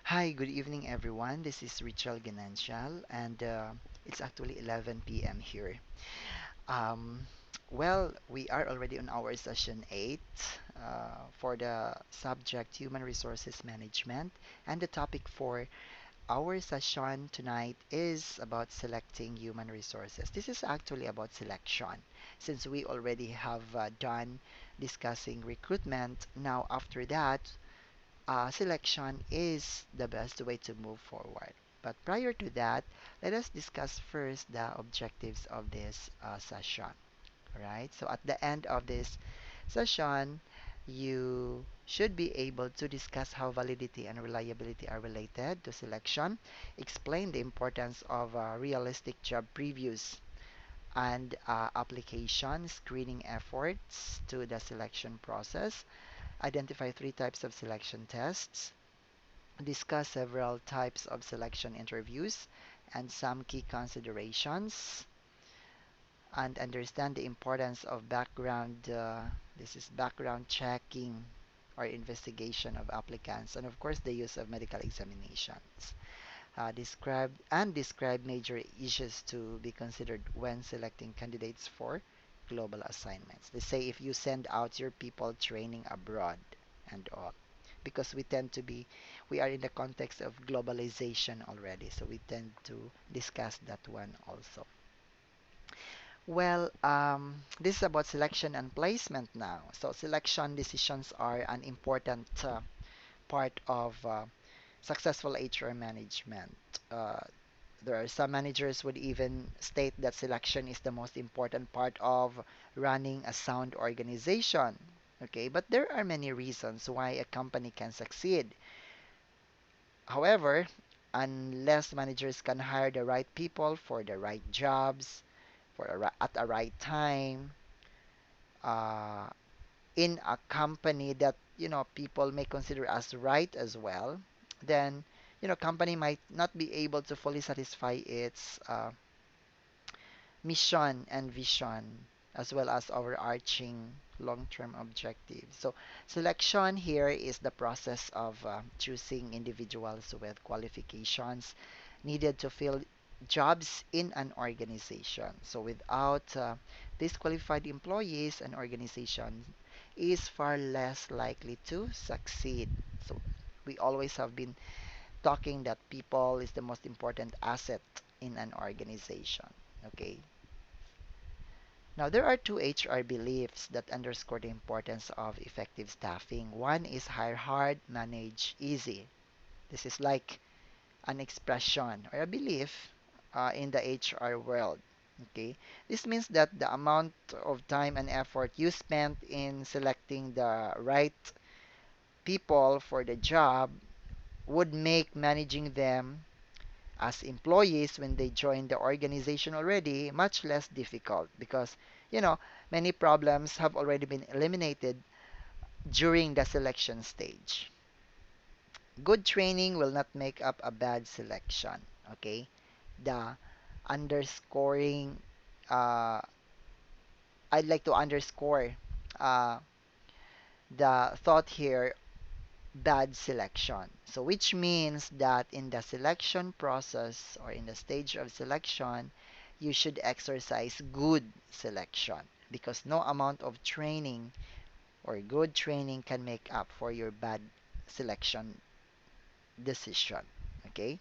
Hi, good evening, everyone. This is Richel Ganancial, and it's actually 11 p.m. here. Um, we are already on our session 8 for the subject Human Resources Management, and the topic for our session tonight is about selecting human resources. This is actually about selection, since we already have done discussing recruitment. Now, after that, selection is the best way to move forward. But prior to that, let us discuss first the objectives of this session. All right. So at the end of this session, you should be able to discuss how validity and reliability are related to selection, explain the importance of realistic job previews and application screening efforts to the selection process, identify three types of selection tests, discuss several types of selection interviews and some key considerations, and understand the importance of this is background checking or investigation of applicants, and of course the use of medical examinations. Describe major issues to be considered when selecting candidates for global assignments. They say if you send out your people training abroad and all, because we are in the context of globalization already, so we tend to discuss that one also. This is about selection and placement now. So selection decisions are an important part of successful HR management. Uh, there are some managers would even state that selection is the most important part of running a sound organization. Okay, but there are many reasons why a company can succeed. However, unless managers can hire the right people for the right jobs, at the right time, uh, in a company that people may consider as right as well, then company might not be able to fully satisfy its mission and vision, as well as overarching long-term objectives. So selection here is the process of choosing individuals with qualifications needed to fill jobs in an organization. So without these qualified employees, an organization is far less likely to succeed. So we always have been talking that people is the most important asset in an organization. Okay. Now, there are two HR beliefs that underscore the importance of effective staffing. One is hire hard, manage easy. This is like an expression or a belief in the HR world. Okay, this means that the amount of time and effort you spent in selecting the right people for the job would make managing them as employees when they join the organization already much less difficult because you know many problems have already been eliminated during the selection stage. Good training will not make up a bad selection. Okay, the underscoring uh, I'd like to underscore uh, the thought here, bad selection. So which means that in the selection process or in the stage of selection, you should exercise good selection because no amount of training or good training can make up for your bad selection decision. Okay?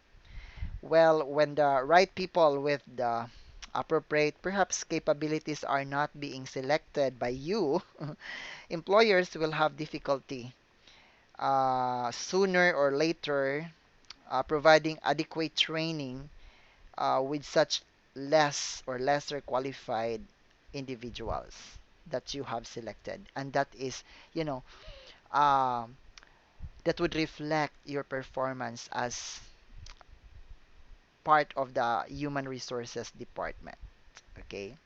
Well, when the right people with the appropriate, perhaps capabilities are not being selected by you, employers will have difficulty sooner or later providing adequate training with such less or lesser qualified individuals that you have selected. And that is, you know, um, that would reflect your performance as part of the human resources department. Okay.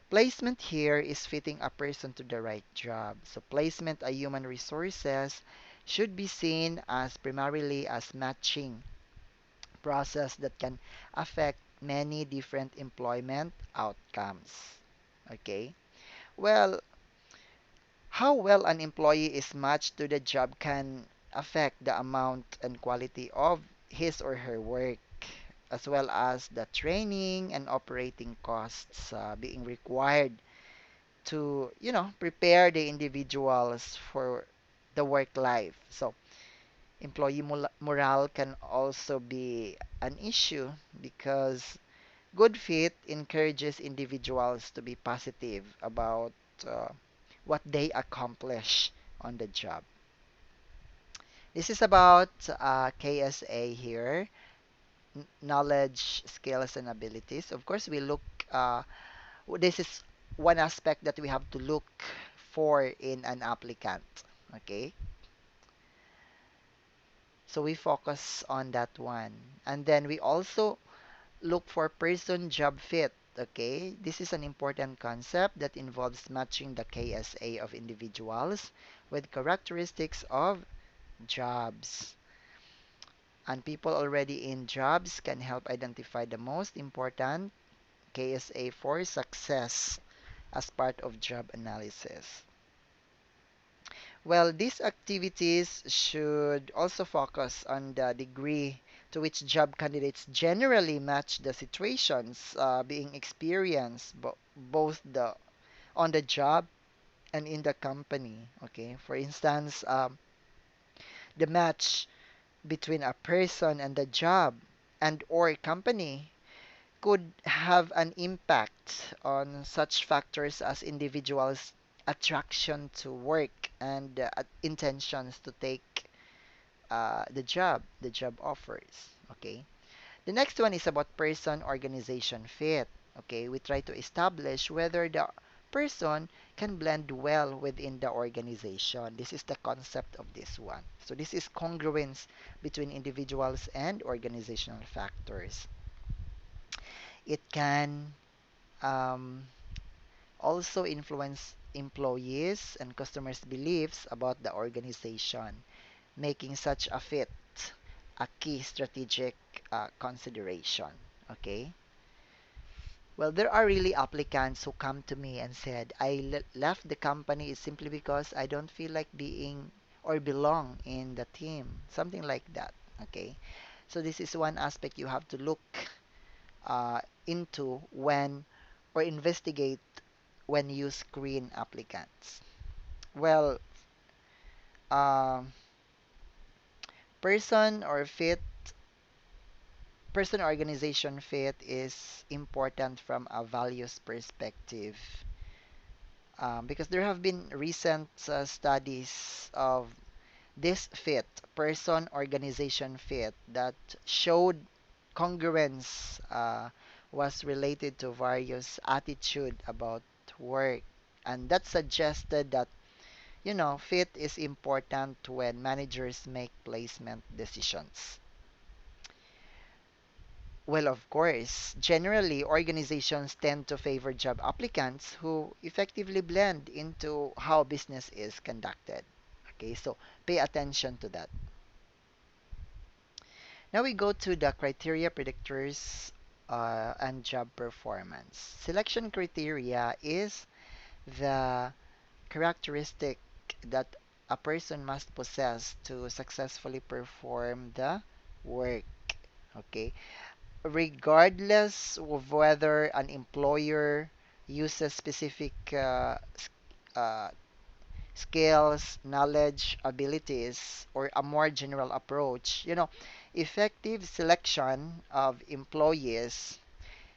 Placement here is fitting a person to the right job. So placement a human resources should be seen as primarily as matching process that can affect many different employment outcomes. Okay. Well, how well an employee is matched to the job can affect the amount and quality of his or her work, as well as the training and operating costs being required to, prepare the individuals for the work life. So, employee morale can also be an issue because good fit encourages individuals to be positive about uh, what they accomplish on the job. This is about KSA here, knowledge, skills, and abilities. Of course, we look, uh, this is one aspect that we have to look for in an applicant. Okay, so we focus on that one. And then we also look for person job fit. Okay, this is an important concept that involves matching the KSA of individuals with characteristics of jobs. And people already in jobs can help identify the most important KSA for success as part of job analysis. Well, these activities should also focus on the degree to which job candidates generally match the situations being experienced both the on the job and in the company. Okay, for instance, the match between a person and the job and or company could have an impact on such factors as individuals' attraction to work and intentions to take the job offers. Okay. The next one is about person organization fit. Okay. We try to establish whether the person can blend well within the organization. This is the concept of this one. So this is congruence between individuals and organizational factors. It can um, also influence employees and customers' beliefs about the organization, making such a fit a key strategic consideration. Okay. Well, there are really applicants who come to me and said, left the company simply because I don't feel like being or belong in the team, something like that. Okay. So this is one aspect you have to look into when or investigate when you screen applicants. Well, um, person or fit, person organization fit is important from a values perspective because there have been recent studies of this fit, person organization fit, that showed congruence was related to various attitude about work. And that suggested that fit is important when managers make placement decisions. Well, of course, generally organizations tend to favor job applicants who effectively blend into how business is conducted. Okay, so pay attention to that. Now we go to the criteria predictors and job performance. Selection criteria is the characteristic that a person must possess to successfully perform the work. Okay, regardless of whether an employer uses specific uh, skills, knowledge, abilities, or a more general approach, effective selection of employees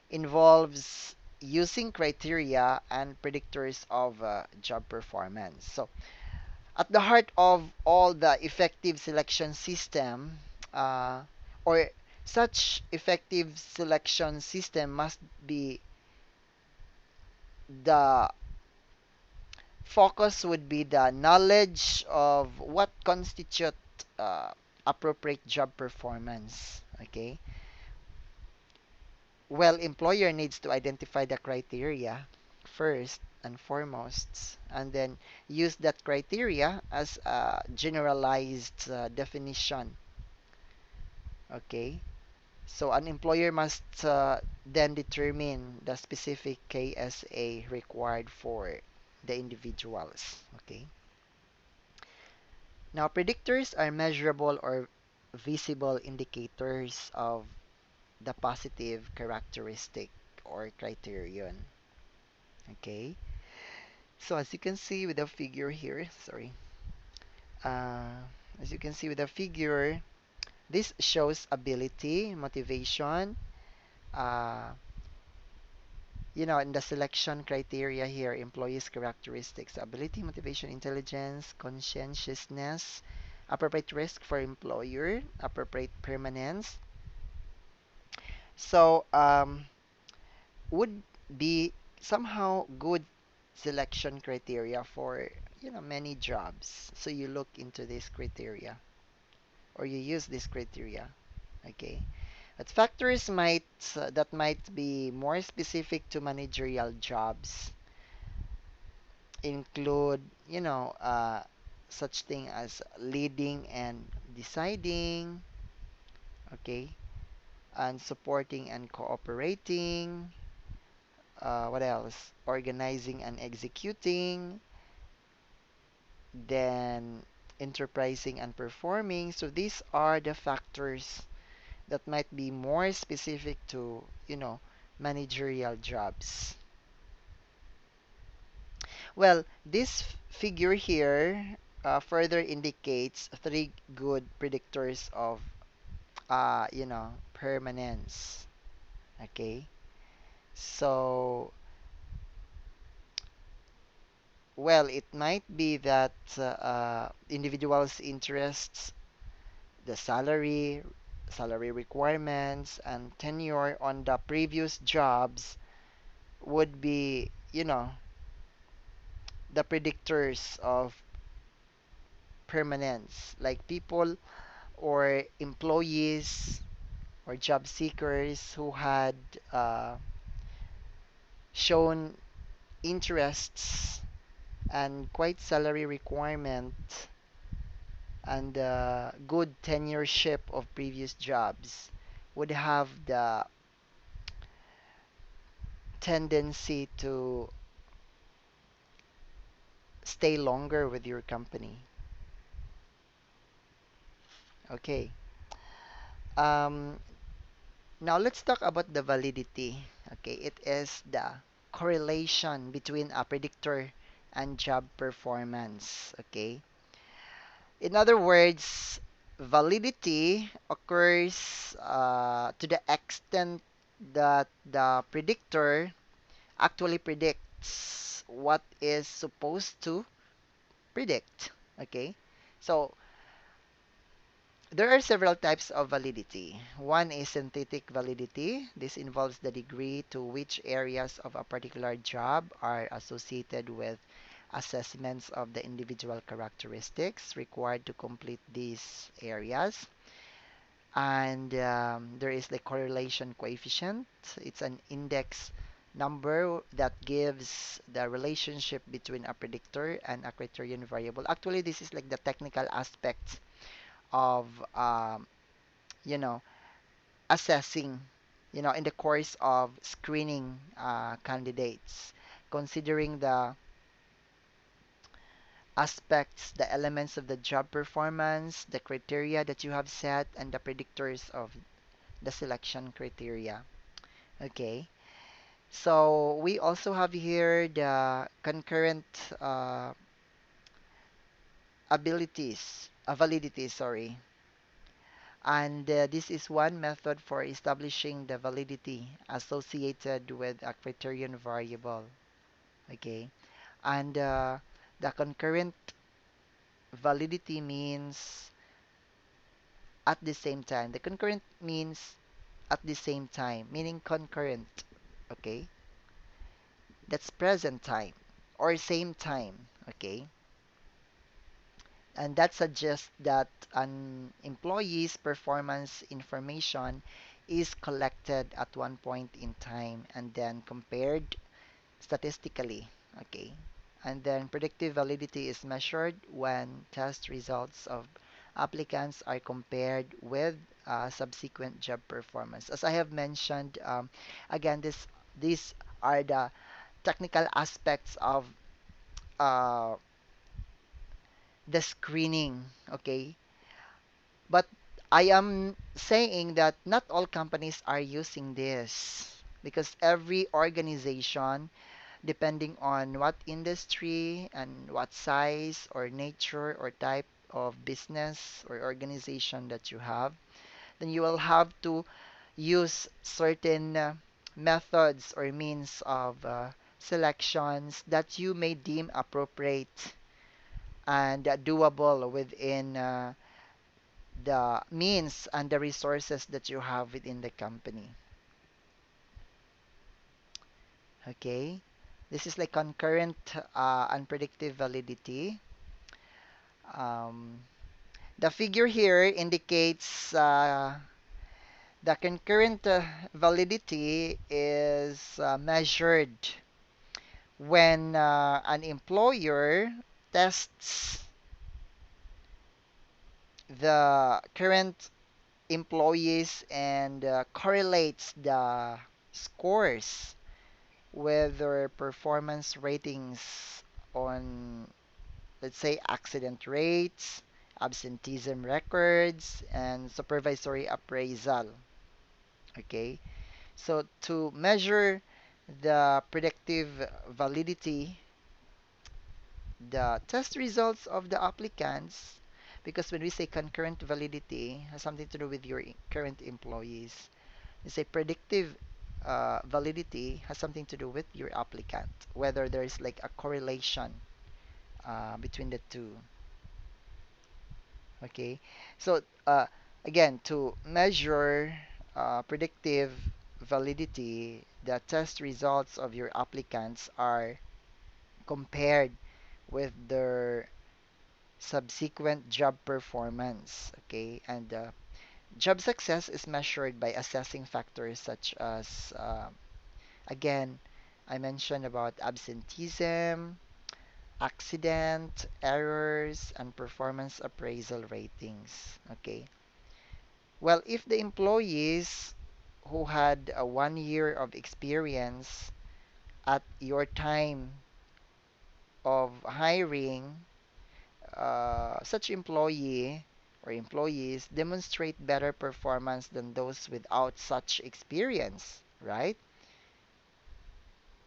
involves using criteria and predictors of job performance. So, at the heart of all the effective selection system, uh, or such effective selection system must be the focus would be the knowledge of what constitute uh, appropriate job performance. Okay. Well, employer needs to identify the criteria first and foremost, and then use that criteria as a generalized definition. Okay. So an employer must then determine the specific KSA required for the individuals. Okay. Now, predictors are measurable or visible indicators of the positive characteristic or criterion. Okay, so as you can see with the figure here, sorry, uh, as you can see with the figure, this shows ability, motivation, uh, in the selection criteria here, employees' characteristics, ability, motivation, intelligence, conscientiousness, appropriate risk for employer, appropriate permanence. So, would be somehow good selection criteria for, many jobs. So you look into this criteria or you use this criteria. Okay. But factors that might be more specific to managerial jobs include, such thing as leading and deciding, okay, and supporting and cooperating. What else? Organizing and executing, then enterprising and performing. So these are the factors that might be more specific to, managerial jobs. Well, this figure here further indicates three good predictors of, permanence. Okay. So, well, it might be that individuals' interests, the salary requirements, and tenure on the previous jobs would be, the predictors of permanence. Like people or employees or job seekers who had uh, shown interests and quite salary requirement and good tenureship of previous jobs would have the tendency to stay longer with your company. Okay. Um, Now let's talk about the validity. Okay, it is the correlation between a predictor and job performance. Okay. In other words, validity occurs to the extent that the predictor actually predicts what is supposed to predict. Okay. So there are several types of validity. One is synthetic validity. This involves the degree to which areas of a particular job are associated with assessments of the individual characteristics required to complete these areas. And there is the correlation coefficient. It's an index number that gives the relationship between a predictor and a criterion variable. Actually, this is like the technical aspect of you know, assessing, in the course of screening candidates, considering the aspects, the elements of the job performance, the criteria that you have set, and the predictors of the selection criteria. Okay. So we also have here the concurrent uh, validity, sorry. And this is one method for establishing the validity associated with a criterion variable. Okay. And the concurrent validity means at the same time. The concurrent means at the same time, meaning concurrent. Okay. That's present time or same time. Okay. And that suggests that an employee's performance information is collected at one point in time and then compared statistically. Okay. And then predictive validity is measured when test results of applicants are compared with subsequent job performance. As I have mentioned, again, these are the technical aspects of uh, the screening, okay? But I am saying that not all companies are using this because every organization, depending on what industry and what size or nature or type of business or organization that you have, then you will have to use certain methods or means of selections that you may deem appropriate and doable within the means and the resources that you have within the company. Okay? This is like concurrent unpredictive validity. Um, the figure here indicates the concurrent validity is measured when an employer tests the current employees and correlates the scores with their performance ratings on, let's say, accident rates, absenteeism records, and supervisory appraisal. Okay, so to measure the predictive validity, the test results of the applicants, because when we say concurrent validity, has something to do with your current employees. We say predictive validity has something to do with your applicant, whether there is like a correlation between the two. Okay, so again, to measure predictive validity, the test results of your applicants are compared with their subsequent job performance. Okay, and job success is measured by assessing factors such as, again, I mentioned about absenteeism, accident, errors, and performance appraisal ratings. Okay. Well, if the employees who had a 1 year of experience at your time of hiring, such employee or employees demonstrate better performance than those without such experience, right?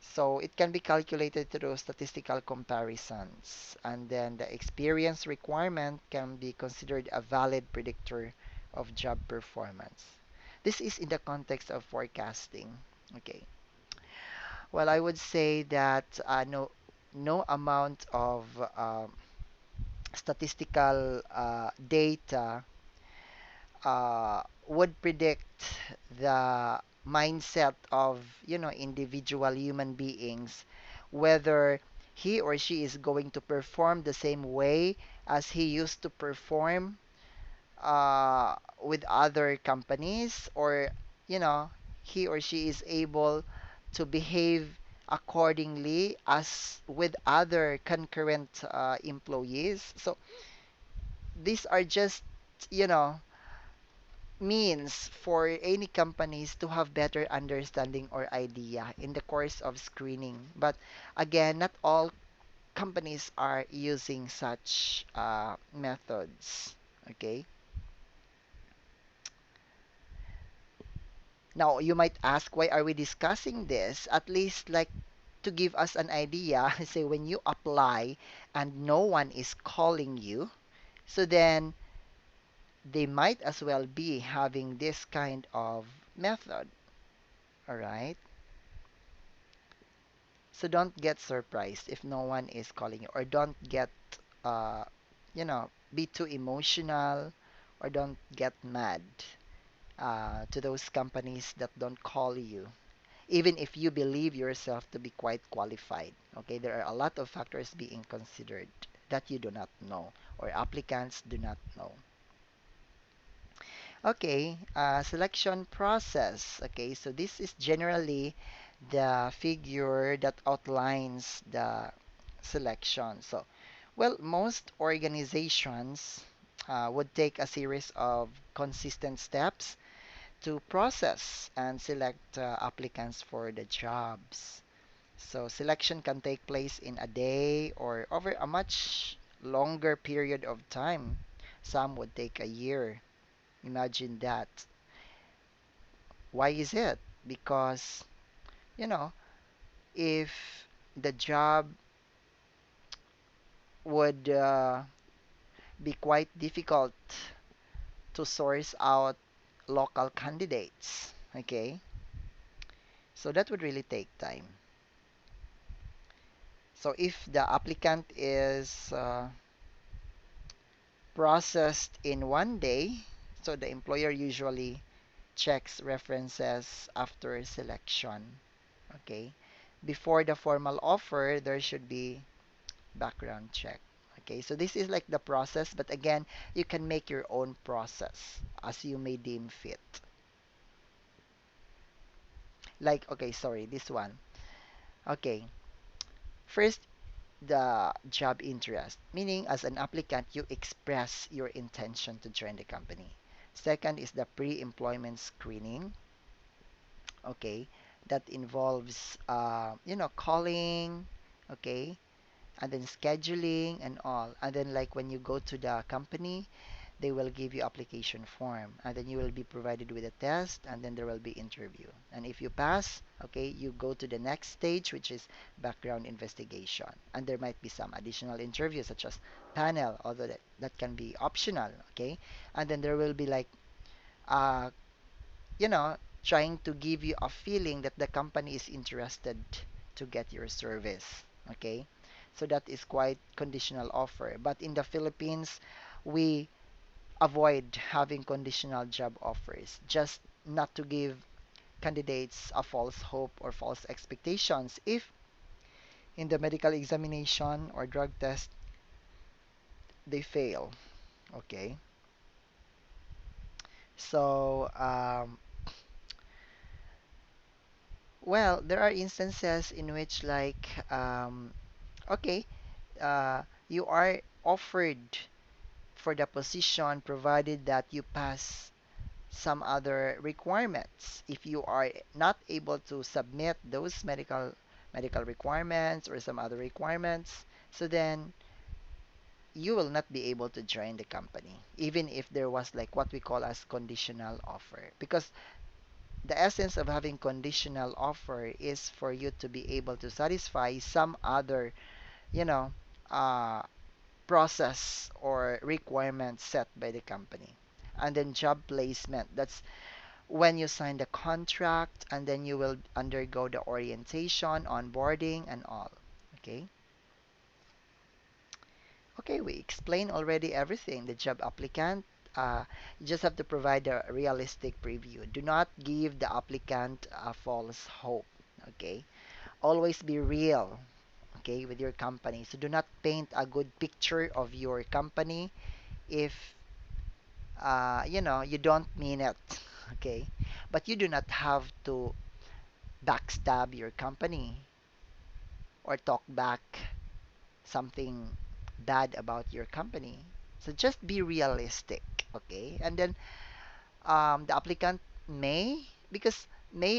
So it can be calculated through statistical comparisons, and then the experience requirement can be considered a valid predictor of job performance. This is in the context of forecasting. Okay. Well, I would say that no amount of statistical data would predict the mindset of, individual human beings, whether he or she is going to perform the same way as he used to perform with other companies, or he or she is able to behave accordingly as with other concurrent employees. So these are just, you know means for any companies to have better understanding or idea in the course of screening. But again, not all companies are using such methods. Okay. Now, you might ask, why are we discussing this? At least, like, to give us an idea. Say, when you apply and no one is calling you, so then they might as well be having this kind of method. All right. So don't get surprised if no one is calling you, or don't get, uh, be too emotional, or don't get mad to those companies that don't call you, even if you believe yourself to be quite qualified. Okay, there are a lot of factors being considered that you do not know, or applicants do not know. Okay, selection process. Okay, so this is generally the figure that outlines the selection. So, well, most organizations would take a series of consistent steps to process and select applicants for the jobs. So, selection can take place in a day or over a much longer period of time. Some would take a year. Imagine that. Why is it? Because, you know, if the job would be quite difficult to source out local candidates, okay? So that would really take time. So if the applicant is processed in one day, so the employer usually checks references after selection, okay? Before the formal offer, there should be background check. Okay, so this is like the process, but again, you can make your own process as you may deem fit. Like, okay, sorry, this one. Okay, first, the job interest, meaning as an applicant, you express your intention to join the company. Second is the pre-employment screening. Okay, that involves, calling, okay, and then scheduling and all. And then, like, when you go to the company, they will give you application form, and then you will be provided with a test, and then there will be interview. And if you pass, okay, you go to the next stage, which is background investigation. And there might be some additional interviews such as panel, although that can be optional, okay? And then there will be like uh, you know, trying to give you a feeling that the company is interested to get your service. Okay? So that is quite conditional offer. But in the Philippines, we avoid having conditional job offers just not to give candidates a false hope or false expectations if in the medical examination or drug test they fail. Okay? So, well, there are instances in which okay, you are offered for the position provided that you pass some other requirements. If you are not able to submit those medical requirements or some other requirements, so then you will not be able to join the company, even if there was like what we call as conditional offer. Because the essence of having conditional offer is for you to be able to satisfy some other, you know, uh, process or requirements set by the company. And then job placement, that's when you sign the contract and then you will undergo the orientation, onboarding, and all. Okay? Okay, we explained already everything. The job applicant, you just have to provide a realistic preview. Do not give the applicant a false hope. Okay? Always be real, okay, with your company. So do not paint a good picture of your company if you don't mean it, okay? But you do not have to backstab your company or talk back something bad about your company. So just be realistic, okay? And then the applicant may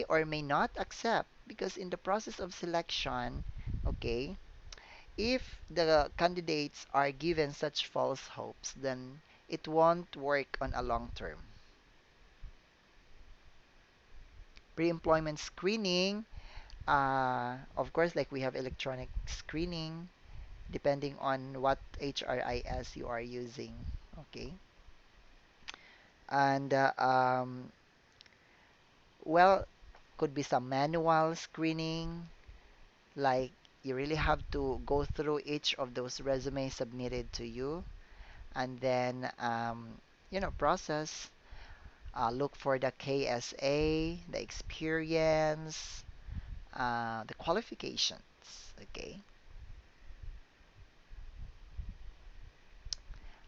or may not accept because in the process of selection, okay, if the candidates are given such false hopes, then it won't work on a long term. Pre-employment screening, of course, like we have electronic screening, depending on what HRIS you are using. Okay. And, well, could be some manual screening, like you really have to go through each of those resumes submitted to you and then, process, look for the KSA, the experience, the qualifications. Okay.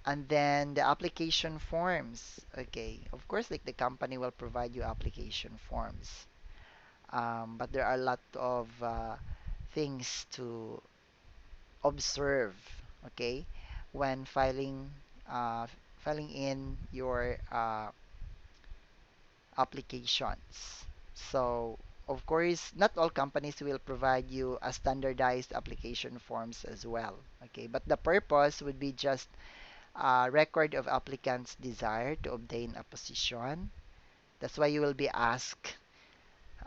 And then the application forms. Okay. Of course, like the company will provide you application forms. But there are a lot of things to observe. Okay. When uh, filing in your applications. So, of course, not all companies will provide you a standardized application forms as well. Okay, but the purpose would be just a record of applicants' desire to obtain a position. That's why you will be asked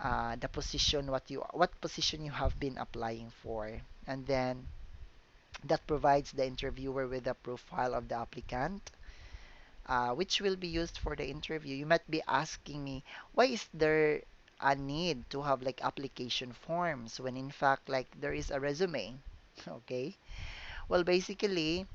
the position what position you have been applying for, and then that provides the interviewer with a profile of the applicant, which will be used for the interview. You might be asking me, why is there a need to have like application forms when in fact like there is a resume? Okay. Well, basically,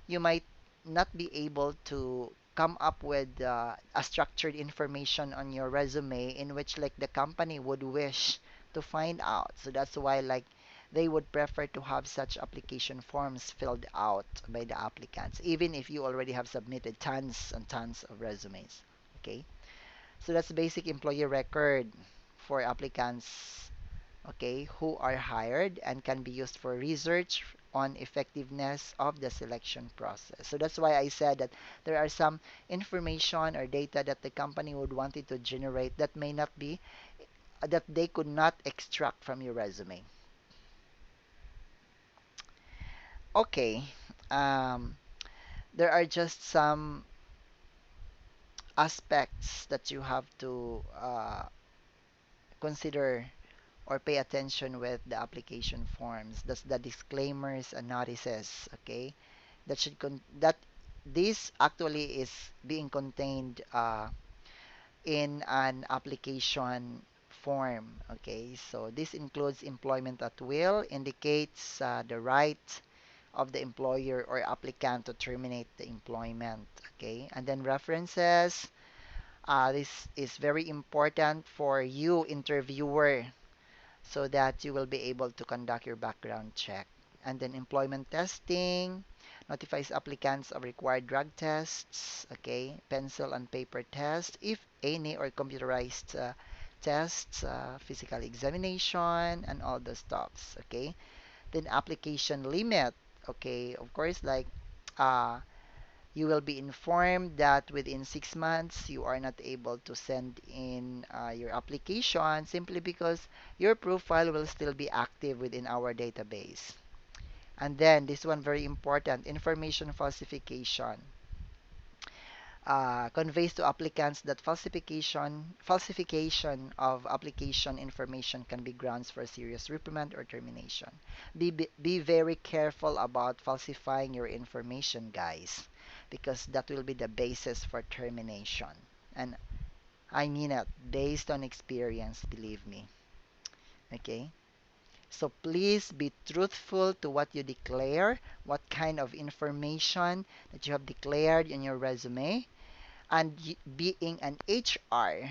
you might not be able to come up with a structured information on your resume in which like the company would wish to find out. So that's why like they would prefer to have such application forms filled out by the applicants, even if you already have submitted tons and tons of resumes. Okay, so that's basic employee record for applicants, okay, who are hired and can be used for research on effectiveness of the selection process. So that's why I said that there are some information or data that the company would want it to generate that may not be, that they could not extract from your resume. Okay, um, there are just some aspects that you have to consider or pay attention with the application forms. That's the disclaimers and notices, okay? That this actually is being contained in an application form, okay? So this includes employment at will, indicates the right of the employer or applicant to terminate the employment, okay? And then references. This is very important for you, interviewer, so that you will be able to conduct your background check. And then employment testing notifies applicants of required drug tests, okay, pencil and paper tests, if any, or computerized tests, physical examination, and all the stuffs, okay. Then application limit, okay, of course, like uh, you will be informed that within 6 months you are not able to send in your application simply because your profile will still be active within our database. And then this one very important, information falsification. Conveys to applicants that falsification of application information can be grounds for serious reprimand or termination. Be very careful about falsifying your information, guys, because that will be the basis for termination. And I mean it, based on experience, believe me. Okay? So please be truthful to what you declare, what kind of information that you have declared in your resume, and being an HR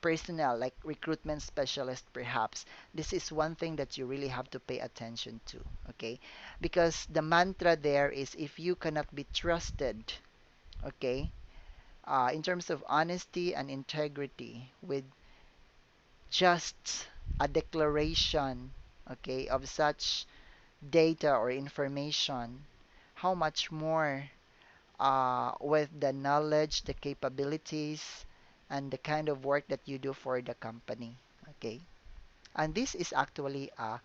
personnel, like recruitment specialist, perhaps, this is one thing that you really have to pay attention to, okay? Because the mantra there is if you cannot be trusted, okay, in terms of honesty and integrity with just a declaration, okay, of such data or information, how much more with the knowledge, the capabilities, and the kind of work that you do for the company. Okay, and this is actually an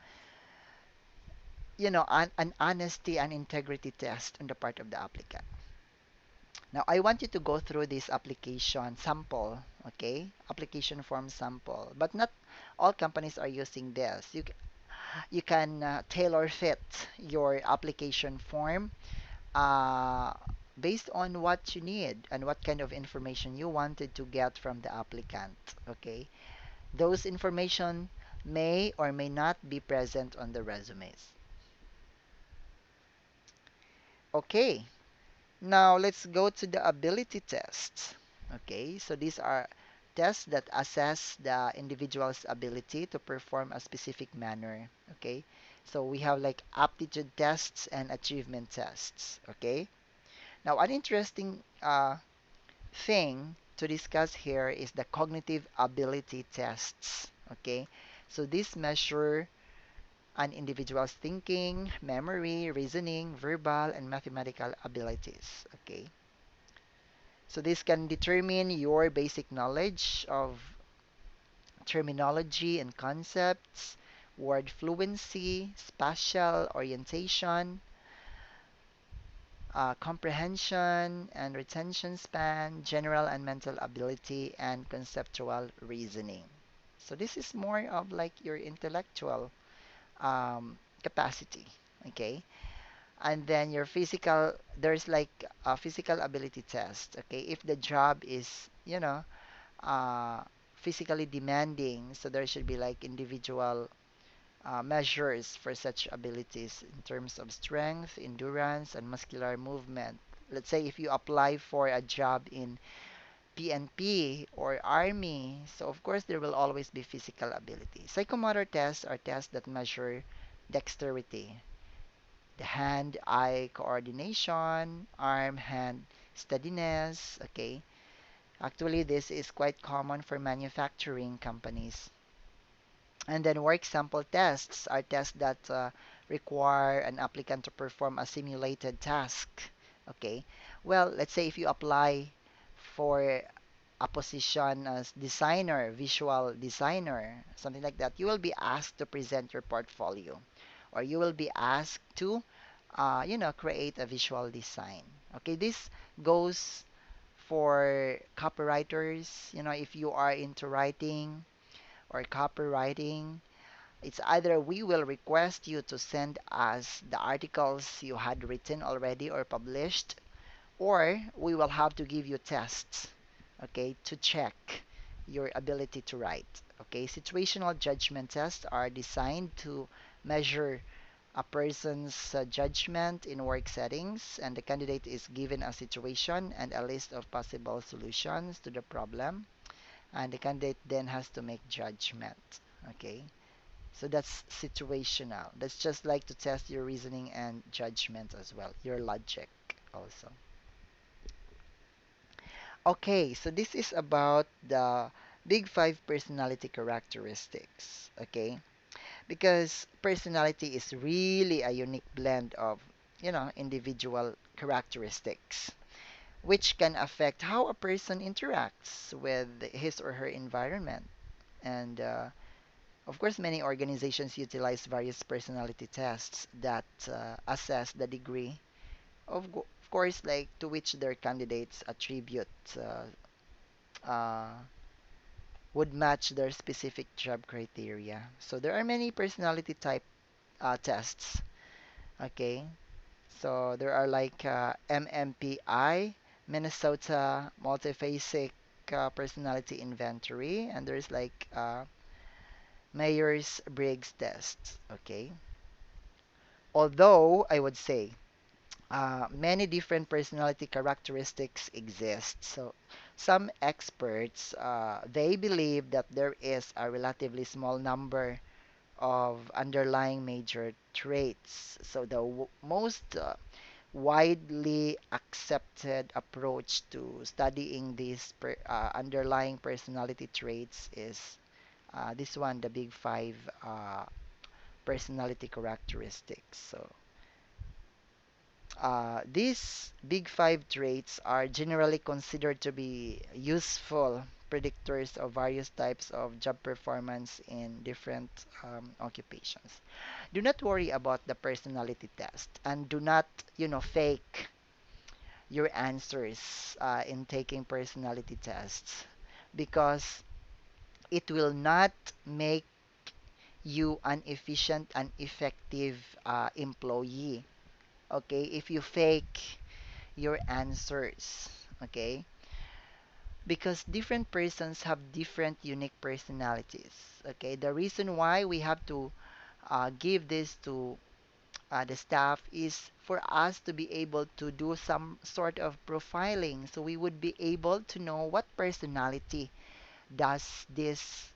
honesty and integrity test on the part of the applicant. Now, I want you to go through this application sample, okay? Application form sample, but not all companies are using this. You can tailor fit your application form uh, based on what you need and what kind of information you wanted to get from the applicant. Okay, those information may or may not be present on the resumes. Okay, now let's go to the ability tests. Okay, so these are tests that assess the individual's ability to perform a specific manner. Okay, so we have like aptitude tests and achievement tests. Okay, now an interesting thing to discuss here is the cognitive ability tests. Okay, so this measure an individual's thinking, memory, reasoning, verbal, and mathematical abilities. Okay, so this can determine your basic knowledge of terminology and concepts, word fluency, spatial orientation, comprehension and retention span, general and mental ability, and conceptual reasoning. So this is more of like your intellectual capacity, okay? And then your physical, there's like a physical ability test, okay? If the job is, uh, physically demanding, so there should be like individual measures for such abilities in terms of strength, endurance, and muscular movement. Let's say if you apply for a job in PNP or Army, so of course there will always be physical ability. Psychomotor tests are tests that measure dexterity, the hand-eye coordination, arm-hand steadiness, okay? Actually, this is quite common for manufacturing companies. And then work sample tests are tests that require an applicant to perform a simulated task. Okay. Well, let's say if you apply for a position as designer, visual designer, something like that, you will be asked to present your portfolio, or you will be asked to, create a visual design. Okay. This goes for copywriters. If you are into writing or copywriting, it's either we will request you to send us the articles you had written already or published, or we will have to give you tests, okay, to check your ability to write. Okay, situational judgment tests are designed to measure a person's judgment in work settings, and the candidate is given a situation and a list of possible solutions to the problem, and the candidate then has to make judgment. Okay. So that's situational. That's just like to test your reasoning and judgment as well, your logic also. Okay, so this is about the big five personality characteristics. Okay, because personality is really a unique blend of, individual characteristics, which can affect how a person interacts with his or her environment. And of course, many organizations utilize various personality tests that assess the degree of course, like to which their candidates attribute uh, would match their specific job criteria. So there are many personality type tests. Okay, so there are like MMPI, Minnesota Multiphasic Personality Inventory, and there's like Myers-Briggs test. Okay, although I would say many different personality characteristics exist. So some experts they believe that there is a relatively small number of underlying major traits. So the most widely accepted approach to studying these underlying personality traits is this one, the Big Five personality characteristics. So these big five traits are generally considered to be useful predictors of various types of job performance in different occupations. Do not worry about the personality test and do not, fake your answers in taking personality tests because it will not make you an efficient and effective employee. Okay, if you fake your answers. Okay? Because different persons have different unique personalities. Okay? The reason why we have to give this to the staff is for us to be able to do some sort of profiling so we would be able to know what personality does this,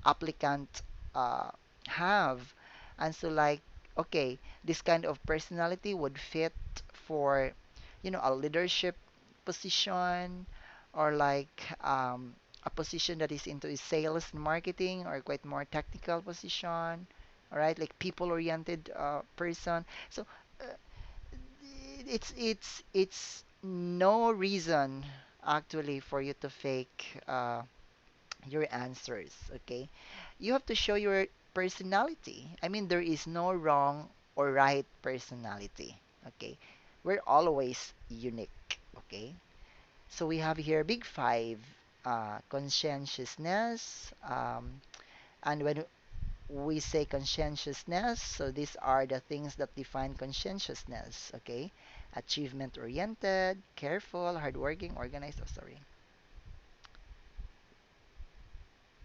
applicant uh, have. And so, like, okay, this kind of personality would fit for, a leadership position or like a position that is into sales and marketing or quite more technical position. All right, like people-oriented person. So uh, it's no reason actually for you to fake your answers, okay? You have to show your personality. I mean, there is no wrong or right personality, okay? We're always unique, okay? So we have here big five, conscientiousness, and when we say conscientiousness, so these are the things that define conscientiousness, okay? Achievement oriented, careful, hardworking, organized. Oh, sorry.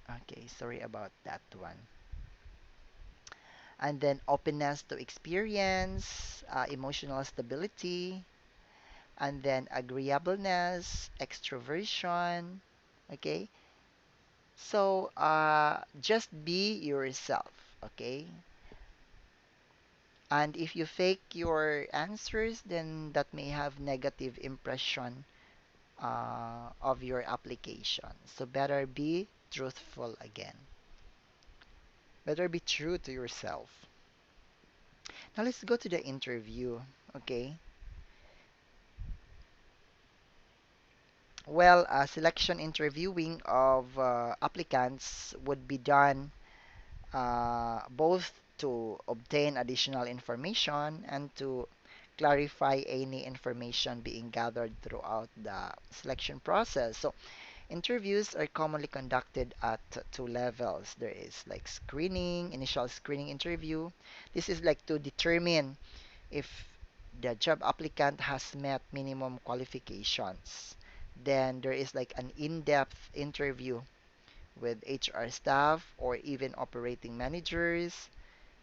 Okay, sorry about that one. And then openness to experience, emotional stability, and then agreeableness, extroversion. Okay, so just be yourself. Okay, and if you fake your answers, then that may have negative impression of your application. So better be truthful again. Better be true to yourself. Now let's go to the interview. Okay. Well, selection interviewing of applicants would be done both to obtain additional information and to clarify any information being gathered throughout the selection process. So, interviews are commonly conducted at two levels. There is like screening, initial screening interview. This is like to determine if the job applicant has met minimum qualifications. Then there is like an in-depth interview with HR staff or even operating managers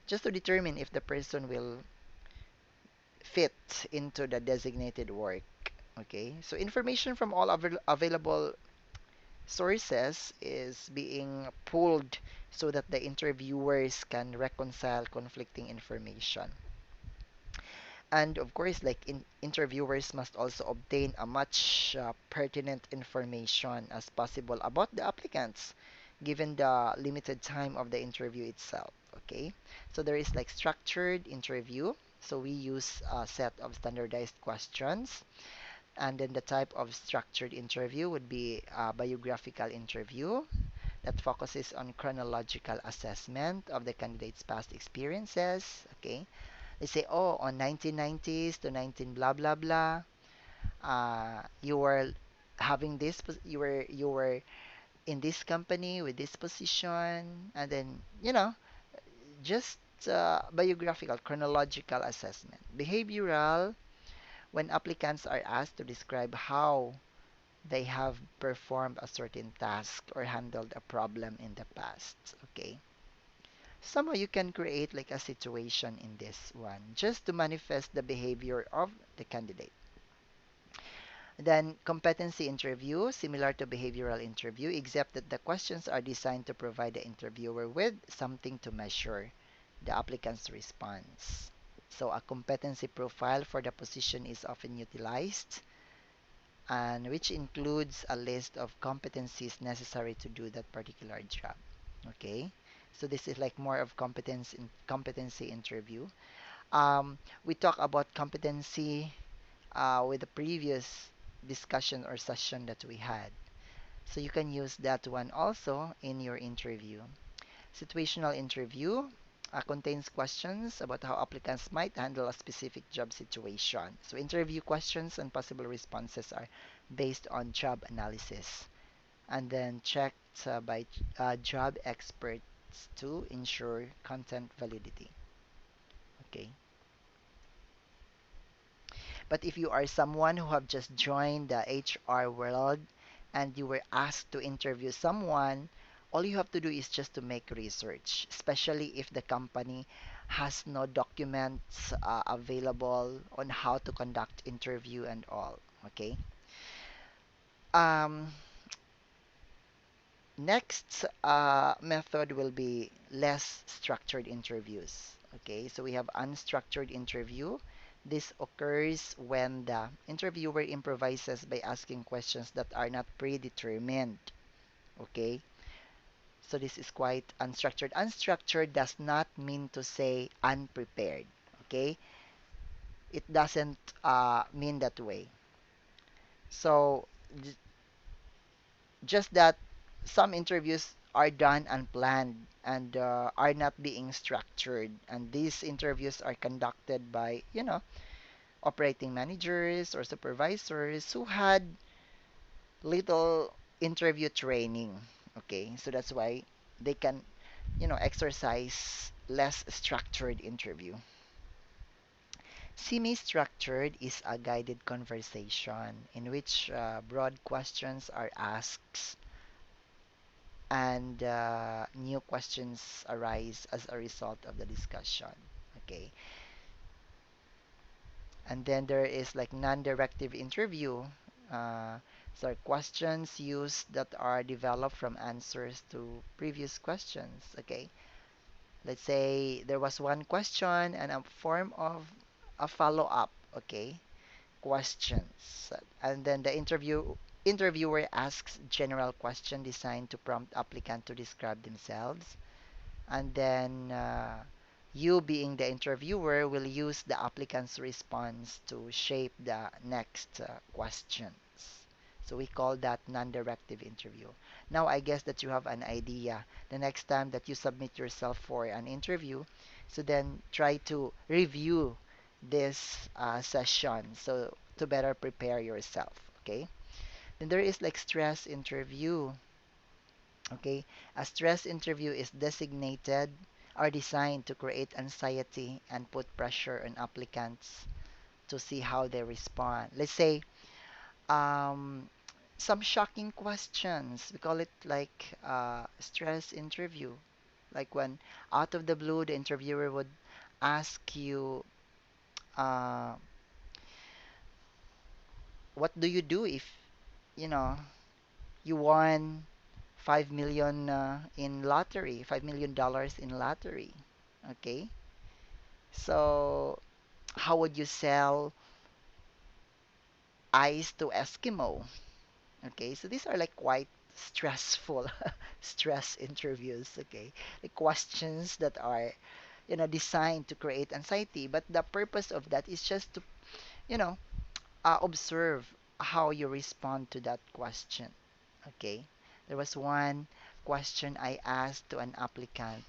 just to determine if the person will fit into the designated work. Okay, so information from all available sources is being pulled so that the interviewers can reconcile conflicting information. And of course, like interviewers must also obtain a much pertinent information as possible about the applicants, given the limited time of the interview itself. Okay, so there is like structured interview. So we use a set of standardized questions, and then the type of structured interview would be a biographical interview that focuses on chronological assessment of the candidate's past experiences. Okay, they say, oh, on 1990s to 19 blah blah blah, you were having this, you were in this company with this position, and then just biographical, chronological assessment. Behavioral, when applicants are asked to describe how they have performed a certain task or handled a problem in the past. Okay. Somehow you can create like a situation in this one just to manifest the behavior of the candidate. Then competency interview, similar to behavioral interview, except that the questions are designed to provide the interviewer with something to measure the applicant's response. So a competency profile for the position is often utilized, and which includes a list of competencies necessary to do that particular job. Okay, so this is like more of competency interview. We talk about competency with the previous discussion or session that we had. So you can use that one also in your interview. Situational interview contains questions about how applicants might handle a specific job situation. So interview questions and possible responses are based on job analysis and then checked by job experts to ensure content validity. Okay. But if you are someone who have just joined the HR world and you were asked to interview someone, all you have to do is just to make research, especially if the company has no documents available on how to conduct interview and all. Okay. Um, Next method will be less structured interviews. Okay, so we have unstructured interview. This occurs when the interviewer improvises by asking questions that are not predetermined. Okay, so this is quite unstructured. Unstructured does not mean to say unprepared. Okay, it doesn't mean that way. So just that some interviews are done unplanned and are not being structured. And these interviews are conducted by, operating managers or supervisors who had little interview training. Okay, so that's why they can, exercise less structured interview. Semi-structured is a guided conversation in which broad questions are asked and new questions arise as a result of the discussion. Okay. And then there is like non-directive interview. Uh, so questions used that are developed from answers to previous questions. Okay. Let's say there was one question and a form of a follow-up. Okay. Questions. And then the interviewer asks general question designed to prompt applicant to describe themselves. And then you, being the interviewer, will use the applicant's response to shape the next questions. So we call that non-directive interview. Now I guess that you have an idea the next time that you submit yourself for an interview. So then try to review this session so to better prepare yourself. Okay. Then there is like stress interview. Okay, a stress interview is designated or designed to create anxiety and put pressure on applicants to see how they respond. Let's say um, some shocking questions. We call it like stress interview. Like when out of the blue, the interviewer would ask you, uh, "What do you do if you know you won 5 million in lottery, $5 million in lottery?" Okay. So, how would you sell ice to Eskimo? Okay. So these are like quite stressful stress interviews. Okay. The questions that are, designed to create anxiety. But the purpose of that is just to, you know, observe how you respond to that question. Okay. There was one question I asked to an applicant.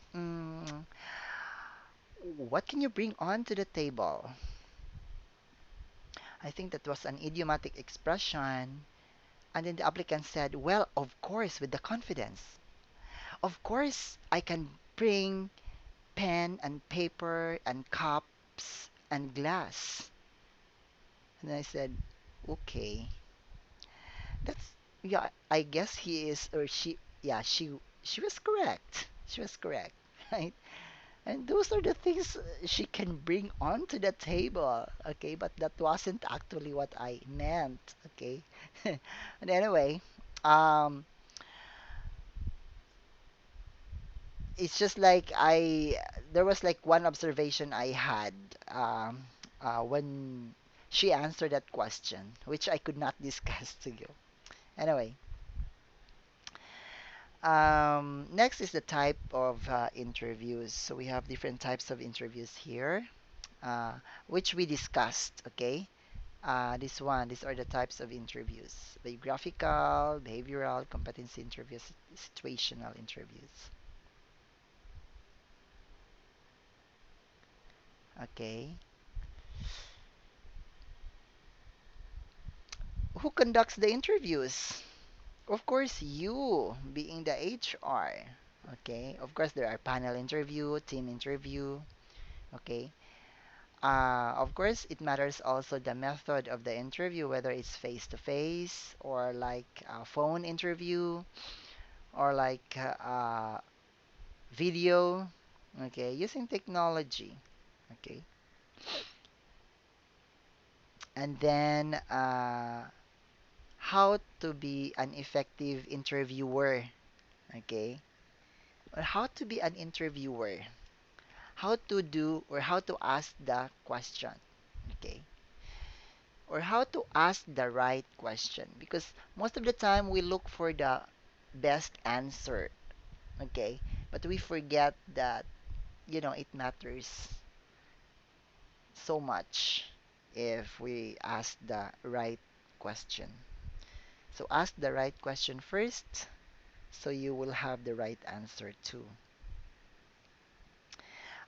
What can you bring onto the table? I think that was an idiomatic expression. And then the applicant said, "Well, of course, with the confidence. Of course, I can bring pen and paper and cups and glass." And I said, "Okay, that's, yeah, I guess he is or she, yeah, she was correct. She was correct, right? And those are the things she can bring onto the table, okay? But that wasn't actually what I meant, okay? And anyway, um, it's just like there was like one observation I had when she answered that question, which I could not discuss to you. Anyway, next is the type of interviews. So we have different types of interviews here, uh, which we discussed, okay? These are the types of interviews: biographical, behavioral, competency interviews, situational interviews. Okay. Who conducts the interviews? Of course, you, being the HR. Okay. Of course, there are panel interview, team interview. Okay. Of course, it matters also the method of the interview, whether it's face to face or like a phone interview or like video. Okay, using technology. Okay, and then how to be an effective interviewer. Okay, or how to be an interviewer. How to do or how to ask the question. Okay, or how to ask the right question, because most of the time we look for the best answer. Okay, but we forget that it matters so much if we ask the right question. So ask the right question first, so you will have the right answer too.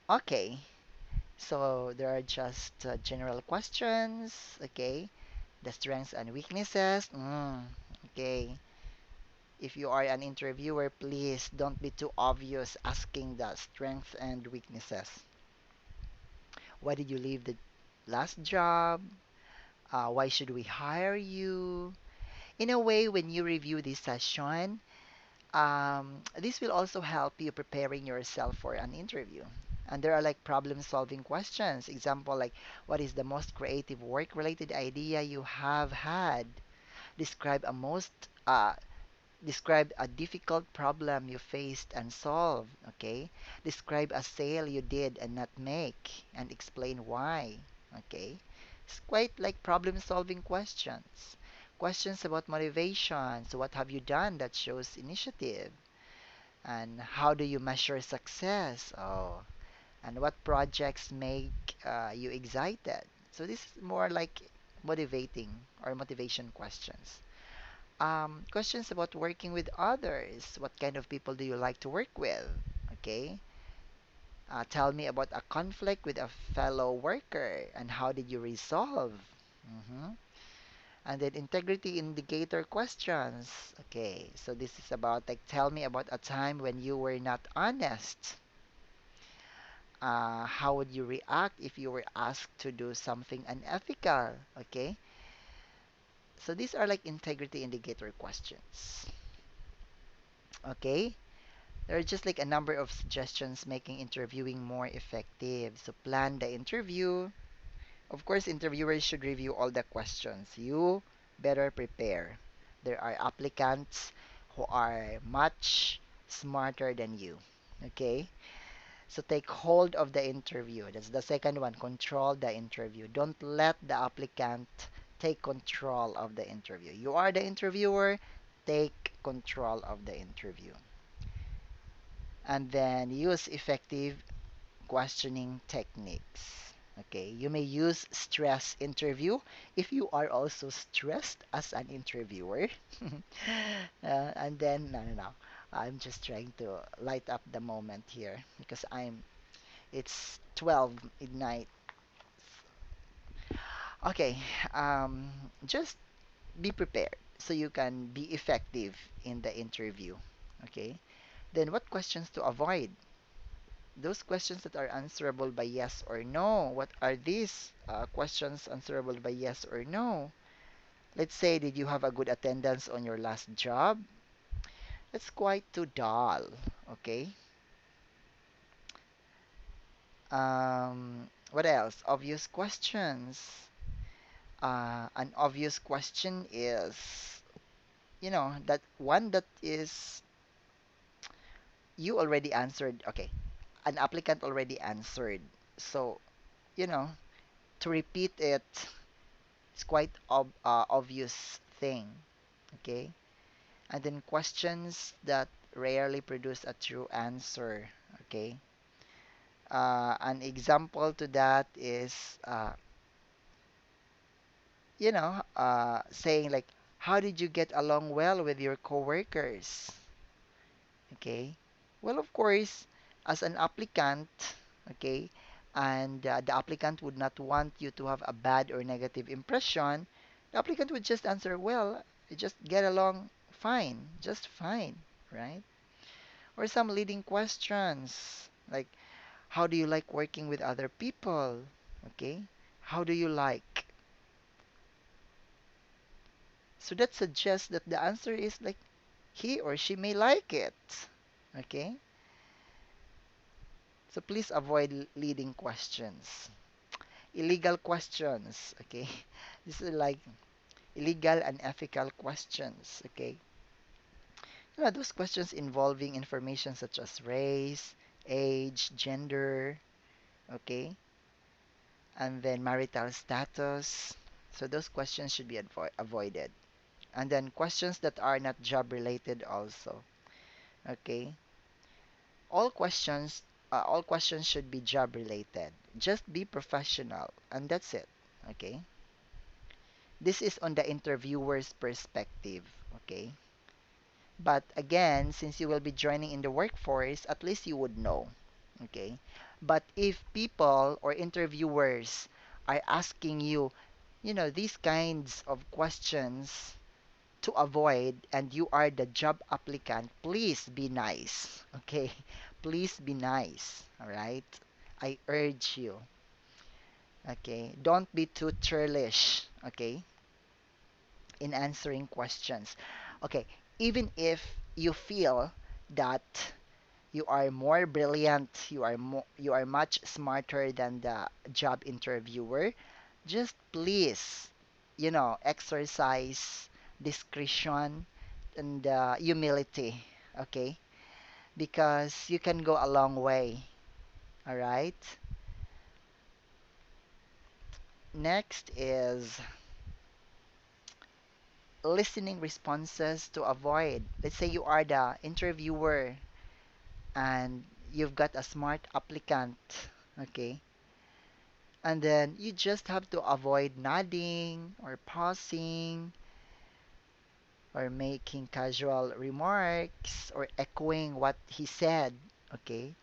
Okay, so there are just general questions. Okay, the strengths and weaknesses. Okay, if you are an interviewer, please don't be too obvious asking the strengths and weaknesses. Why did you leave the last job? Why should we hire you? In a way, when you review this session, this will also help you preparing yourself for an interview. And there are like problem solving questions. Example, like what is the most creative work related idea you have had? Describe a most describe a difficult problem you faced and solved. Okay. Describe a sale you did and not make and explain why. Okay. It's quite like problem solving questions. Questions about motivation. So, what have you done that shows initiative? And how do you measure success? Oh, and what projects make you excited? So, this is more like motivating or motivation questions. Questions about working with others. What kind of people do you like to work with? Okay. Tell me about a conflict with a fellow worker and how did you resolve? hmm And then integrity indicator questions. Okay, so this is about like tell me about a time when you were not honest. How would you react if you were asked to do something unethical? Okay, so these are like integrity indicator questions. Okay, there are just like a number of suggestions making interviewing more effective. So plan the interview. Of course, interviewers should review all the questions. You better prepare. There are applicants who are much smarter than you. Okay? So take hold of the interview. That's the second one. Control the interview. Don't let the applicant take control of the interview. You are the interviewer. Take control of the interview. And then use effective questioning techniques. Okay, you may use stress interview if you are also stressed as an interviewer. And then, no, no, no. I'm just trying to light up the moment here because it's 12 midnight. Okay, um, just be prepared so you can be effective in the interview. Okay, then what questions to avoid? Those questions that are answerable by yes or no. What are these questions answerable by yes or no? Let's say, did you have a good attendance on your last job? That's quite too dull. Okay. What else? Obvious questions. An obvious question is, that one that is you already answered. Okay, an applicant already answered. So, you know, to repeat it, it's quite obvious thing. Okay, and then questions that rarely produce a true answer. Okay, an example to that is, saying like, how did you get along well with your coworkers? Okay, well, of course, as an applicant, okay, and the applicant would not want you to have a bad or negative impression, the applicant would just answer, well, I just get along fine, just fine, right? Or some leading questions like, how do you like working with other people? Okay, how do you like? So that suggests that the answer is like he or she may like it. Okay, so please avoid leading questions. Illegal questions. Okay, this is like illegal and ethical questions. Okay, those questions involving information such as race, age, gender. Okay, and then marital status. So those questions should be avoided. And then questions that are not job related also. Okay, all questions should be job related. Just be professional, and that's it. Okay, this is on the interviewer's perspective. Okay, But again, since you will be joining in the workforce, at least you would know. Okay. But if people or interviewers are asking you, these kinds of questions to avoid, and you are the job applicant, please be nice. Okay. Please be nice. All right. I urge you. Okay. Don't be too churlish. Okay. In answering questions. Okay. Even if you feel that you are more brilliant, you are much smarter than the job interviewer, just please, exercise discretion and humility, okay? Because you can go a long way, all right? Next is listening responses to avoid. Let's say you are the interviewer and you've got a smart applicant, okay? And then you just have to avoid nodding or pausing or making casual remarks or echoing what he said, okay?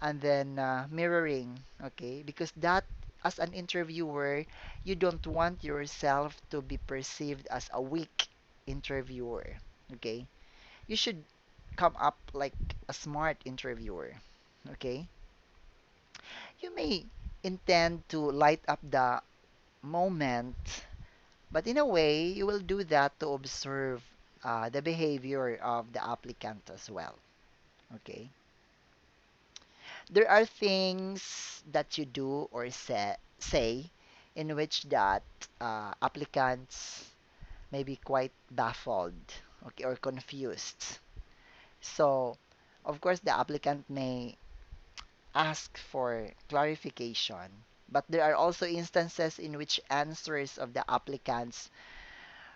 And then mirroring, okay? Because that, as an interviewer, you don't want yourself to be perceived as a weak interviewer, okay? You should come up like a smart interviewer, okay? You may intend to light up the moment, but in a way, you will do that to observe the behavior of the applicant as well. Okay. There are things that you do or say in which that applicants may be quite baffled, okay, or confused. So, of course, the applicant may ask for clarification, but there are also instances in which answers of the applicants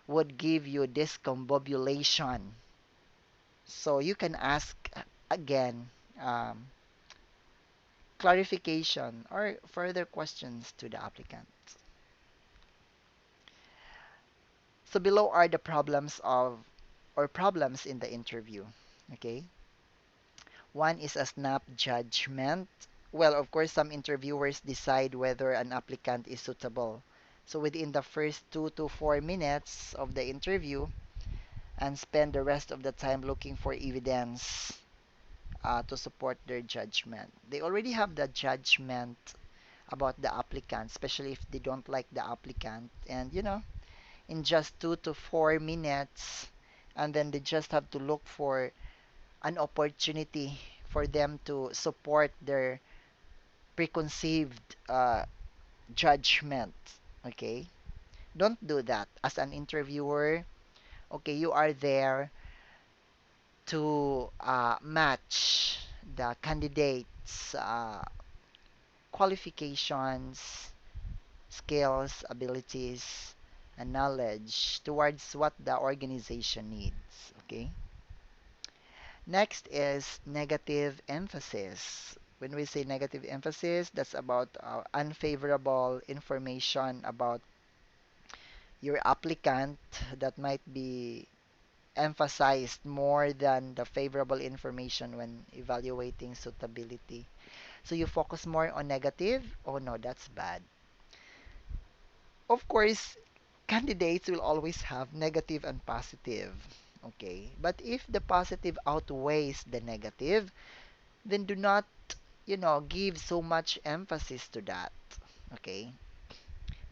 would give you discombobulation. So you can ask again um, clarification or further questions to the applicant. So below are the problems of or problems in the interview. Okay. One is a snap judgment. Well, of course, some interviewers decide whether an applicant is suitable. So within the first 2 to 4 minutes of the interview, and spend the rest of the time looking for evidence to support their judgment. They already have the judgment about the applicant, especially if they don't like the applicant. And, in just 2 to 4 minutes, and then they just have to look for an opportunity for them to support their preconceived judgment. Okay? Don't do that. As an interviewer, okay, you are there to match the candidates' qualifications, skills, abilities, and knowledge towards what the organization needs. Okay. Next is negative emphasis. When we say negative emphasis, that's about unfavorable information about your applicant that might be emphasized more than the favorable information when evaluating suitability. So you focus more on negative? Oh no, that's bad. Of course, candidates will always have negative and positive. Okay. But if the positive outweighs the negative, then do not, give so much emphasis to that. Okay.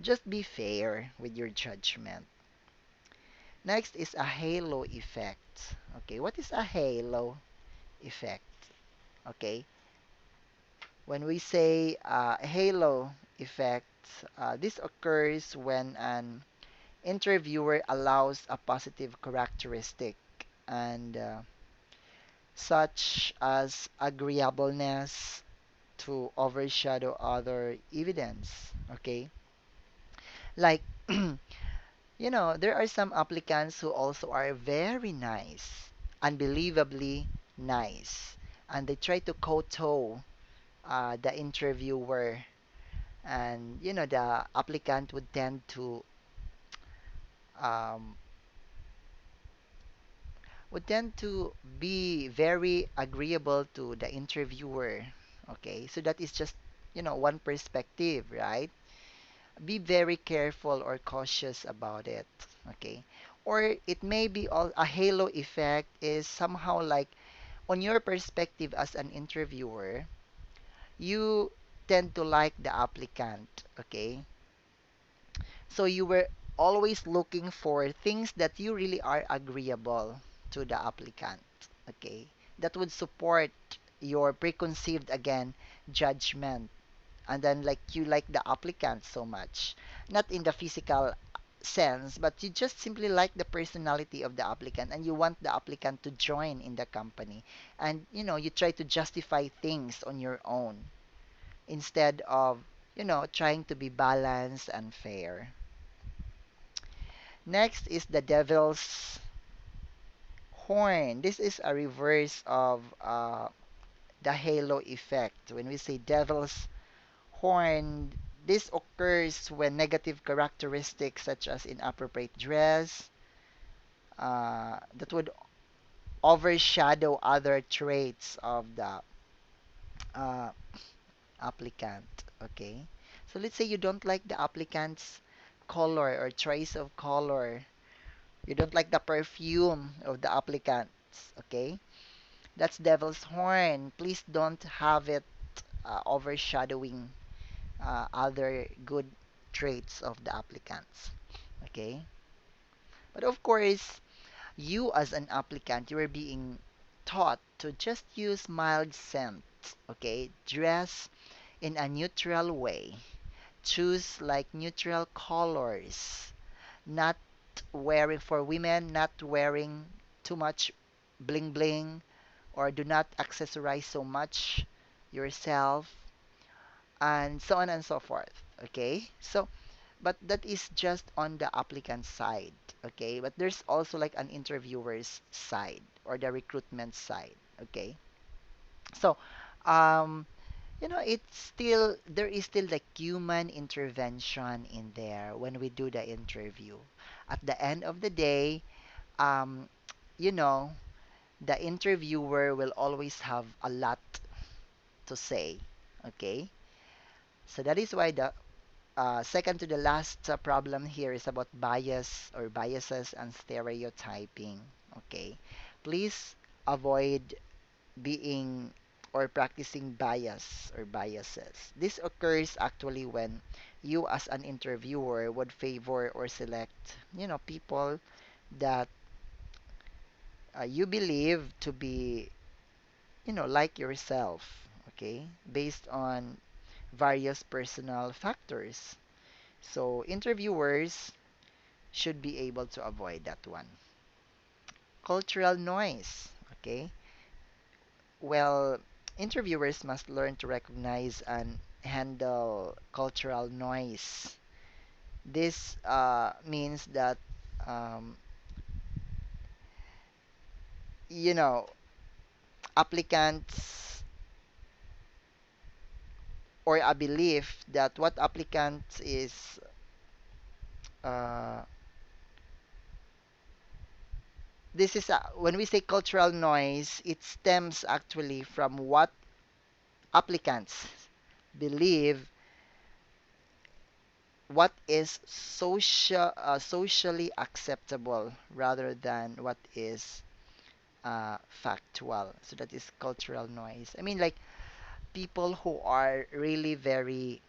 Just be fair with your judgment. Next is a halo effect. Okay. What is a halo effect? Okay. When we say halo effect, this occurs when an interviewer allows a positive characteristic and such as agreeableness to overshadow other evidence. Okay, like there are some applicants who also are very nice, unbelievably nice, and they try to kowtow the interviewer, and the applicant would tend to um, would tend to be very agreeable to the interviewer. Okay, so that is just, one perspective, right? Be very careful or cautious about it. Okay, or it may be all a halo effect is somehow like on your perspective as an interviewer, you tend to like the applicant. Okay, so you were always looking for things that you really are agreeable to the applicant. Okay. That would support your preconceived again judgment. And then like you like the applicant so much. Not in the physical sense, but you just simply like the personality of the applicant and you want the applicant to join in the company. And you try to justify things on your own instead of, trying to be balanced and fair. Next is the devil's horn. This is a reverse of the halo effect. When we say devil's horn, this occurs when negative characteristics such as inappropriate dress that would overshadow other traits of the uh, applicant. Okay, so let's say you don't like the applicant's color or choice of color. You don't like the perfume of the applicants. Okay, that's devil's horn. Please don't have it overshadowing other good traits of the applicants. Okay? But of course, you as an applicant, you are being taught to just use mild scents. Okay? Dress in a neutral way. Choose like neutral colors. Not wearing, for women, not wearing too much bling bling, or do not accessorize so much yourself, and so on and so forth. Okay, so but that is just on the applicant side. Okay, but there's also like an interviewer's side or the recruitment side. Okay, so um it's still there is still like human intervention in there when we do the interview. At the end of the day, um you know the interviewer will always have a lot to say. Okay, so that is why the second to the last problem here is about bias or biases and stereotyping. Okay, please avoid being or practicing bias or biases. This occurs actually when you as an interviewer would favor or select, people that you believe to be, like yourself, okay, based on various personal factors. So interviewers should be able to avoid that one. Cultural noise, okay? Well, interviewers must learn to recognize and handle cultural noise. This means that, um, you know, applicants or a belief that what applicants is, uh, this is when we say cultural noise, it stems actually from what applicants believe what is socially acceptable rather than what is factual. So that is cultural noise. I mean, like people who are really very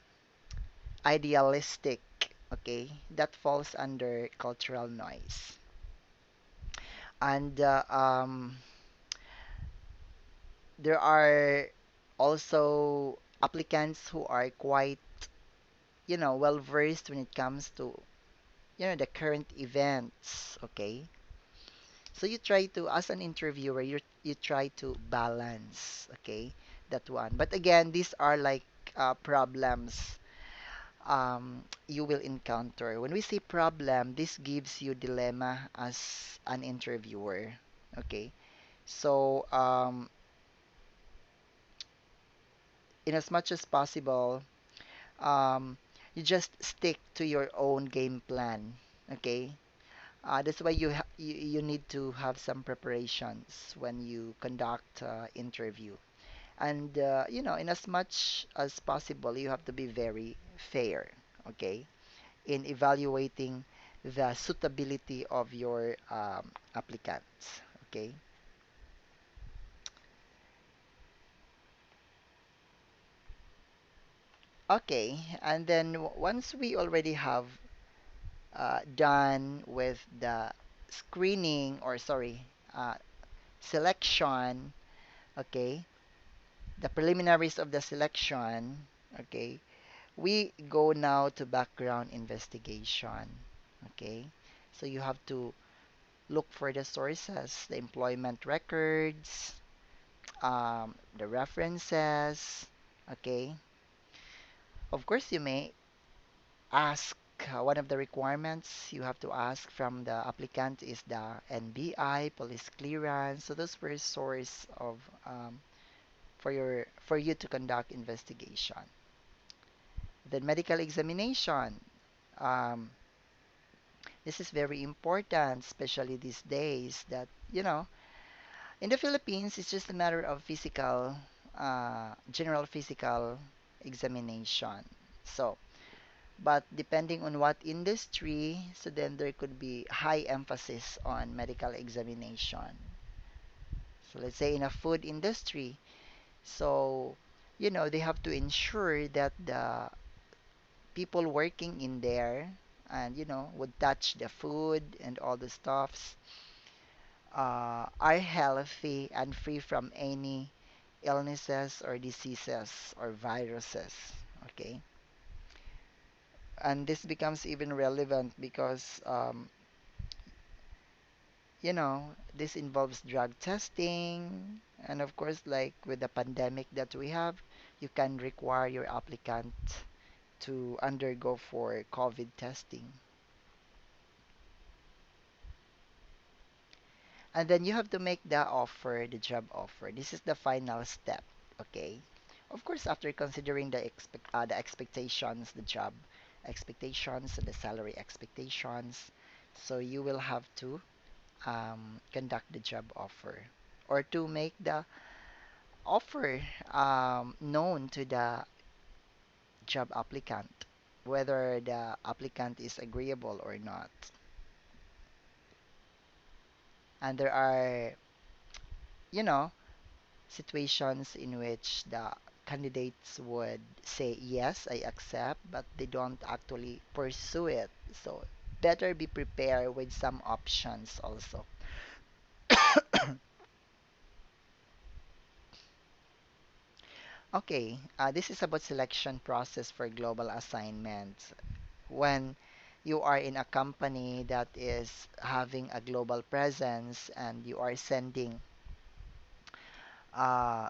idealistic, okay, that falls under cultural noise. And there are also applicants who are quite, well versed when it comes to, the current events, okay? So you try to, as an interviewer, you try to balance, okay, that one. But again, these are like problems you will encounter. When we say problem, this gives you dilemma as an interviewer, okay? So in as much as possible, um, you just stick to your own game plan, okay? That's why you need to have some preparations when you conduct interview. And in as much as possible, you have to be very fair, okay, in evaluating the suitability of your applicants, okay. Okay, and then once we already have done with the screening, or sorry, selection, okay, the preliminaries of the selection, okay, we go now to background investigation, okay. So you have to look for the sources, the employment records, the references, okay. Of course, you may ask, one of the requirements you have to ask from the applicant is the NBI, police clearance. So those were source of for you to conduct investigation. Then medical examination. Um, this is very important, especially these days that, in the Philippines, it's just a matter of physical, general physical examination. So, but depending on what industry, so then there could be high emphasis on medical examination. So let's say in a food industry, so they have to ensure that the people working in there and would touch the food and all the stuffs are healthy and free from any illnesses or diseases or viruses. Okay, and this becomes even relevant because this involves drug testing, and of course, like with the pandemic that we have, you can require your applicant to undergo for COVID testing. And then you have to make the offer, the job offer. This is the final step, okay? Of course, after considering the expectations, the job expectations, and the salary expectations, so you will have to conduct the job offer or to make the offer known to the job applicant, whether the applicant is agreeable or not. And there are, you know, situations in which the candidates would say, yes, I accept, but they don't actually pursue it. So better be prepared with some options also. Okay, this is about selection process for global assignments. When you are in a company that is having a global presence and you are sending uh,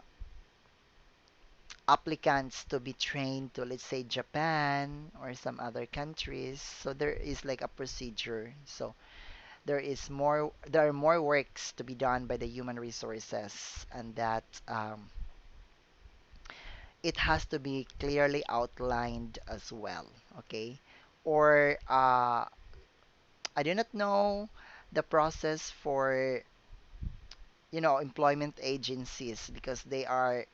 applicants to be trained to, let's say, Japan or some other countries, so there is like a procedure. So there are more works to be done by the human resources, and that it has to be clearly outlined as well. Okay, or I do not know the process for employment agencies because they are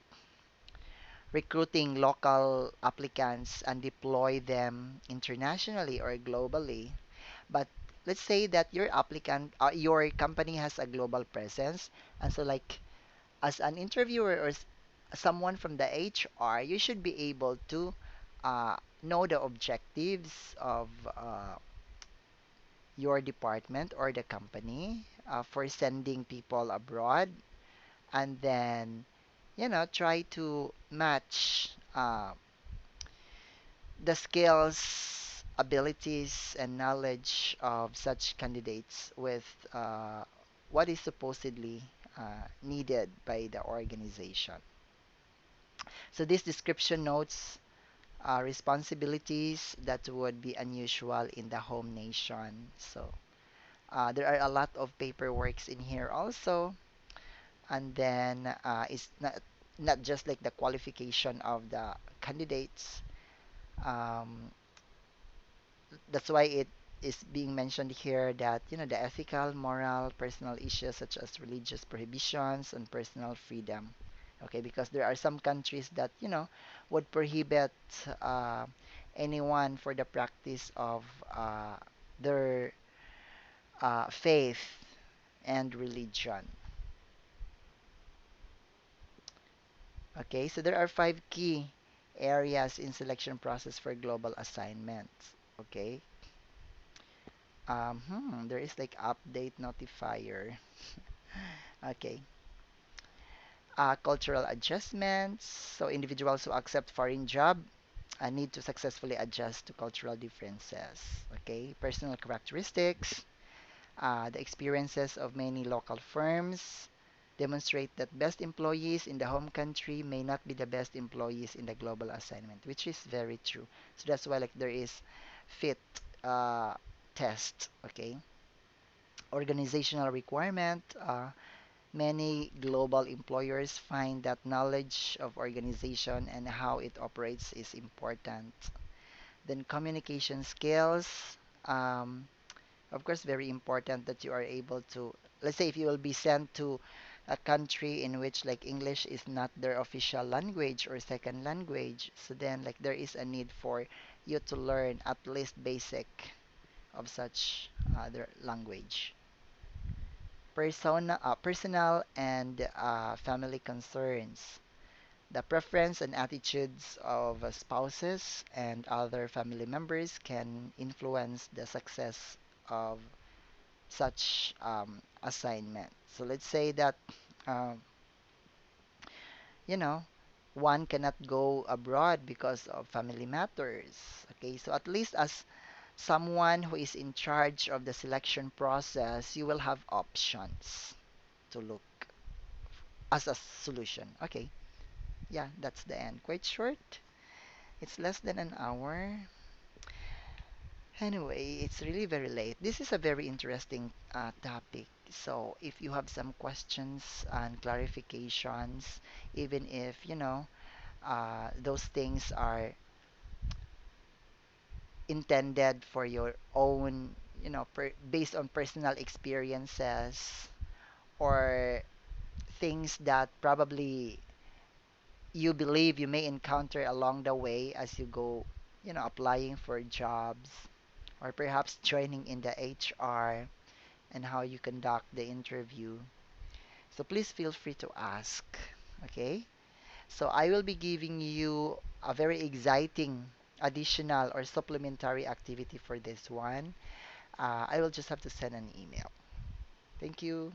recruiting local applicants and deploy them internationally or globally. But let's say that your company has a global presence, and so like as an interviewer or someone from the HR, you should be able to know the objectives of your department or the company for sending people abroad, and then try to match the skills, abilities, and knowledge of such candidates with what is supposedly needed by the organization. So this description notes responsibilities that would be unusual in the home nation. So there are a lot of paperworks in here also, and then it's not just like the qualification of the candidates. Um, that's why it is being mentioned here that, the ethical, moral, personal issues such as religious prohibitions and personal freedom. Okay, because there are some countries that, would prohibit uh, anyone for the practice of their faith and religion. Okay, so there are five key areas in selection process for global assignments. Okay, there is like update notifier. Okay, cultural adjustments. So individuals who accept foreign job need to successfully adjust to cultural differences. Okay, personal characteristics. The experiences of many local firms demonstrate that best employees in the home country may not be the best employees in the global assignment, which is very true. So that's why like there is fit uh, test. Okay, organizational requirement. Many global employers find that knowledge of organization and how it operates is important. Then communication skills. Um, of course, very important that you are able to, let's say if you will be sent to a country in which like English is not their official language or second language, so then like there is a need for you to learn at least basic of such other language. Personal and family concerns. The preference and attitudes of spouses and other family members can influence the success of such assignment. So let's say that um, you know one cannot go abroad because of family matters. Okay, so at least as someone who is in charge of the selection process, you will have options to look as a solution. Okay, yeah, that's the end. Quite short. It's less than an hour. Anyway, it's really very late. This is a very interesting topic. So, if you have some questions and clarifications, even if, those things are intended for your own, based on personal experiences or things that probably you believe you may encounter along the way as you go, applying for jobs or perhaps joining in the HR and how you conduct the interview. So please feel free to ask. Okay? So I will be giving you a very exciting additional or supplementary activity for this one. I will just have to send an email. Thank you.